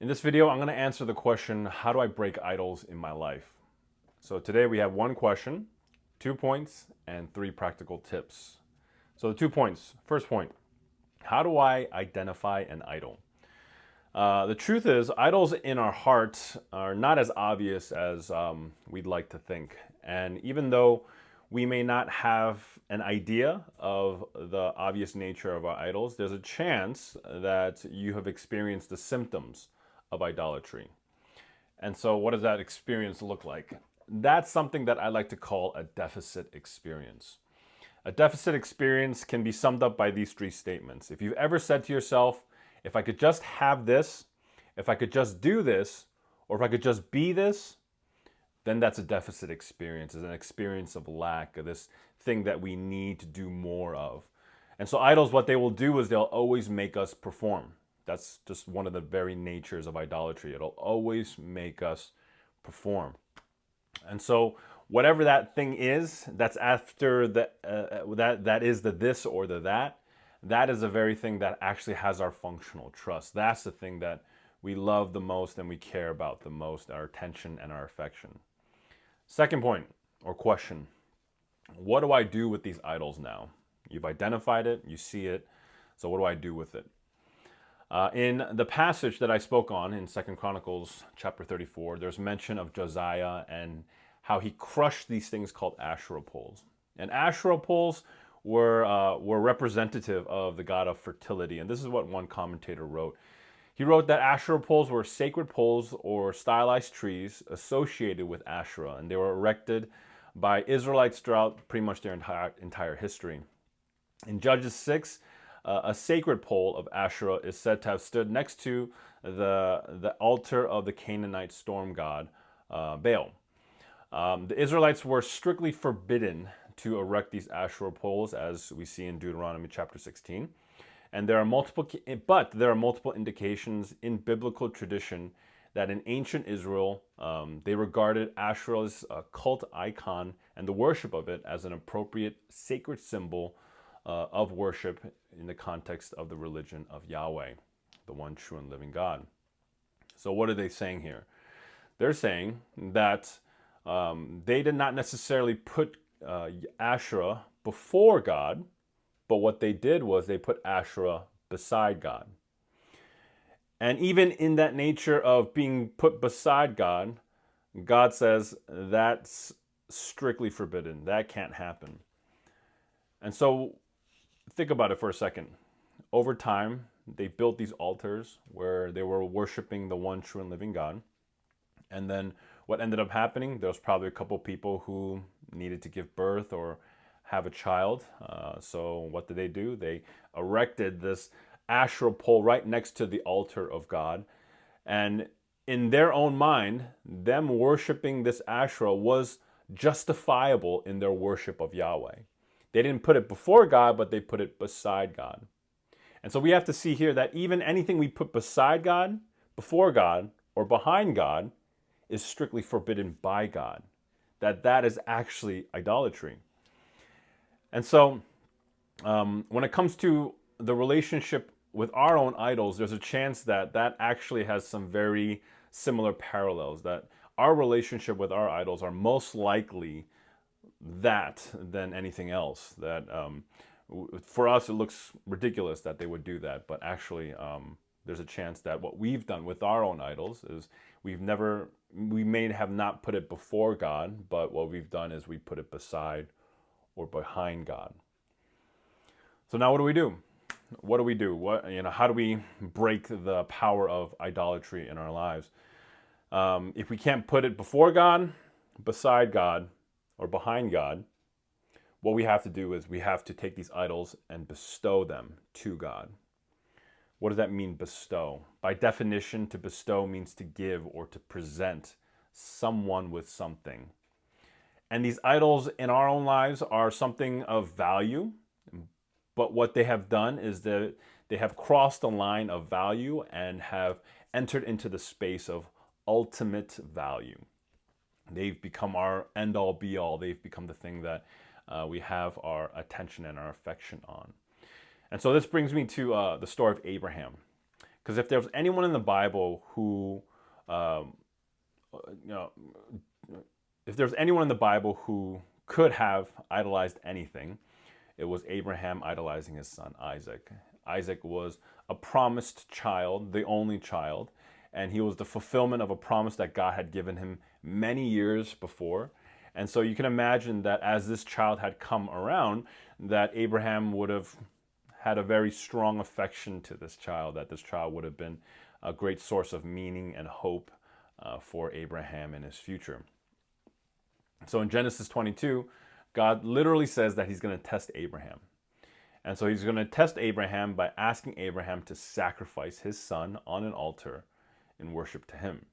In this video, I'm going to answer the question, how do I break idols in my life? So today we have one question, 2 points, and 3 practical tips. So the 2 points. First point, how do I identify an idol? The truth is, idols in our heart are not as obvious as we'd like to think. And even though we may not have an idea of the obvious nature of our idols, there's a chance that you have experienced the symptoms of idolatry. And so what does that experience look like? That's something that I like to call a deficit experience. A deficit experience can be summed up by these 3 statements. If you've ever said to yourself, if I could just have this, if I could just do this, or if I could just be this, then that's a deficit experience. It's an experience of lack, of this thing that we need to do more of. And so idols, what they will do is they'll always make us perform. That's just one of the very natures of idolatry. It'll always make us perform. And so whatever that thing is, that's after that is the this or the that. That is the very thing that actually has our functional trust. That's the thing that we love the most and we care about the most, our attention and our affection. Second point or question, what do I do with these idols now? You've identified it, you see it, so what do I do with it? In the passage that I spoke on in 2 Chronicles chapter 34, there's mention of Josiah and how he crushed these things called Asherah poles. And Asherah poles were representative of the god of fertility. And this is what one commentator wrote. He wrote that Asherah poles were sacred poles or stylized trees associated with Asherah, and they were erected by Israelites throughout pretty much their entire history. In Judges 6, a sacred pole of Asherah is said to have stood next to the altar of the Canaanite storm god, Baal. The Israelites were strictly forbidden to erect these Asherah poles, as we see in Deuteronomy chapter 16. And there are multiple indications in biblical tradition that in ancient Israel, they regarded Asherah as a cult icon and the worship of it as an appropriate sacred symbol of worship in the context of the religion of Yahweh, the one true and living God. So what are they saying here? They're saying that they did not necessarily put Asherah before God, but what they did was they put Asherah beside God. And even in that nature of being put beside God, God says that's strictly forbidden. That can't happen. And so think about it for a second. Over time, they built these altars where they were worshiping the one true and living God. And then what ended up happening, there was probably a couple people who needed to give birth or have a child. So what did they do? They erected this Asherah pole right next to the altar of God. And in their own mind, them worshiping this Asherah was justifiable in their worship of Yahweh. They didn't put it before God, but they put it beside God. And so we have to see here that even anything we put beside God, before God, or behind God is strictly forbidden by God. That is actually idolatry. And so when it comes to the relationship with our own idols, there's a chance that that actually has some very similar parallels, that our relationship with our idols are most likely that than anything else. That for us, it looks ridiculous that they would do that, but actually there's a chance that what we've done with our own idols is we may have not put it before God, but what we've done is we put it beside or behind God. So now what do we do? What do we do? How do we break the power of idolatry in our lives? If we can't put it before God, beside God, or behind God, what we have to do is we have to take these idols and bestow them to God. What does that mean, bestow? By definition, to bestow means to give or to present someone with something. And these idols in our own lives are something of value, but what they have done is that they have crossed the line of value and have entered into the space of ultimate value. They've become our end-all, be-all. They've become the thing that we have our attention and our affection on. And so this brings me to the story of Abraham. Because if there was anyone in the Bible who, um, you know, if there's anyone in the Bible who could have idolized anything, it was Abraham idolizing his son Isaac. Isaac was a promised child, the only child, and he was the fulfillment of a promise that God had given him many years before. And so you can imagine that as this child had come around, that Abraham would have had a very strong affection to this child, that this child would have been a great source of meaning and hope for Abraham in his future. So in Genesis 22, God literally says that he's going to test Abraham. And so he's going to test Abraham by asking Abraham to sacrifice his son on an altar in worship to him.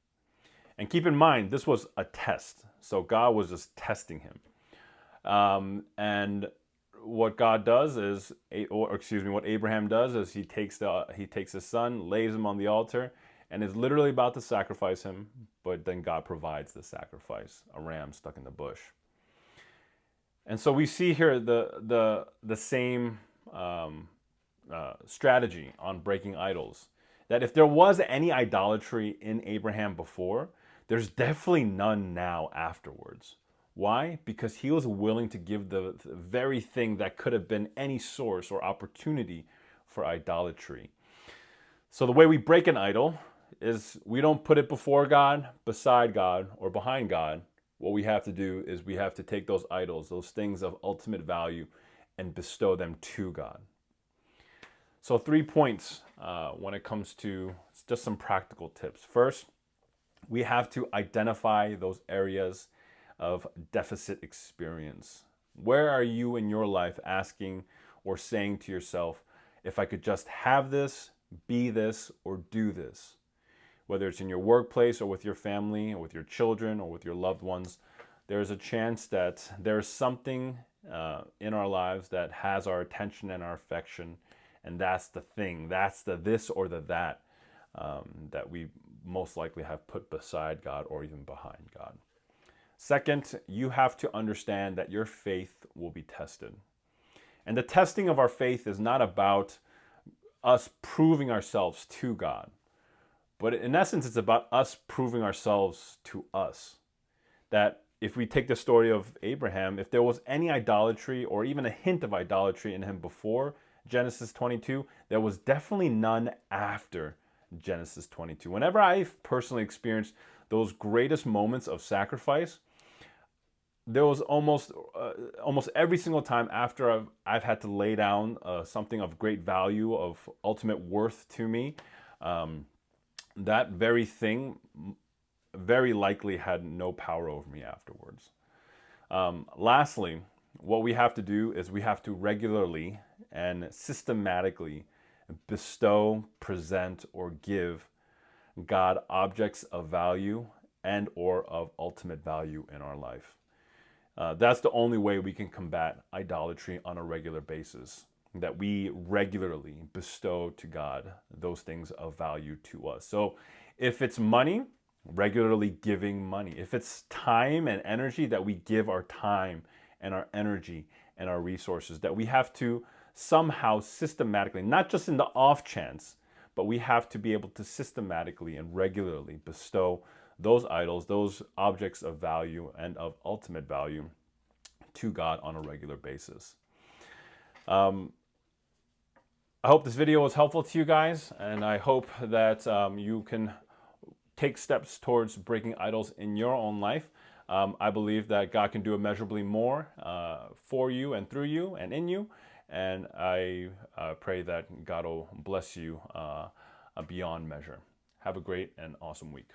And keep in mind, this was a test. So God was just testing him. And what God does is, what Abraham does is he takes his son, lays him on the altar, and is literally about to sacrifice him. But then God provides the sacrifice, a ram stuck in the bush. And so we see here the same strategy on breaking idols. That if there was any idolatry in Abraham before, there's definitely none now afterwards. Why? Because he was willing to give the very thing that could have been any source or opportunity for idolatry. So the way we break an idol is we don't put it before God, beside God, or behind God. What we have to do is we have to take those idols, those things of ultimate value, and bestow them to God. So 3 points when it comes to just some practical tips. First, we have to identify those areas of deficit experience. Where are you in your life asking or saying to yourself, if I could just have this, be this, or do this? Whether it's in your workplace or with your family or with your children or with your loved ones, there's a chance that there's something in our lives that has our attention and our affection, and that's the thing, that's the this or the that that we most likely have put beside God or even behind God. Second, you have to understand that your faith will be tested. And the testing of our faith is not about us proving ourselves to God, but in essence, it's about us proving ourselves to us. That if we take the story of Abraham, if there was any idolatry or even a hint of idolatry in him before Genesis 22, there was definitely none after Genesis 22. Whenever I've personally experienced those greatest moments of sacrifice, there was almost every single time after I've had to lay down something of great value, of ultimate worth to me, that very thing very likely had no power over me afterwards. Lastly, what we have to do is we have to regularly and systematically bestow, present, or give God objects of value and or of ultimate value in our life. That's the only way we can combat idolatry on a regular basis, that we regularly bestow to God those things of value to us. So if it's money, regularly giving money. If it's time and energy, that we give our time and our energy and our resources, that we have to somehow systematically, not just in the off chance, but we have to be able to systematically and regularly bestow those idols, those objects of value and of ultimate value to God on a regular basis. I hope this video was helpful to you guys, and I hope that you can take steps towards breaking idols in your own life. I believe that God can do immeasurably more for you and through you and in you, and I pray that God will bless you beyond measure. Have a great and awesome week.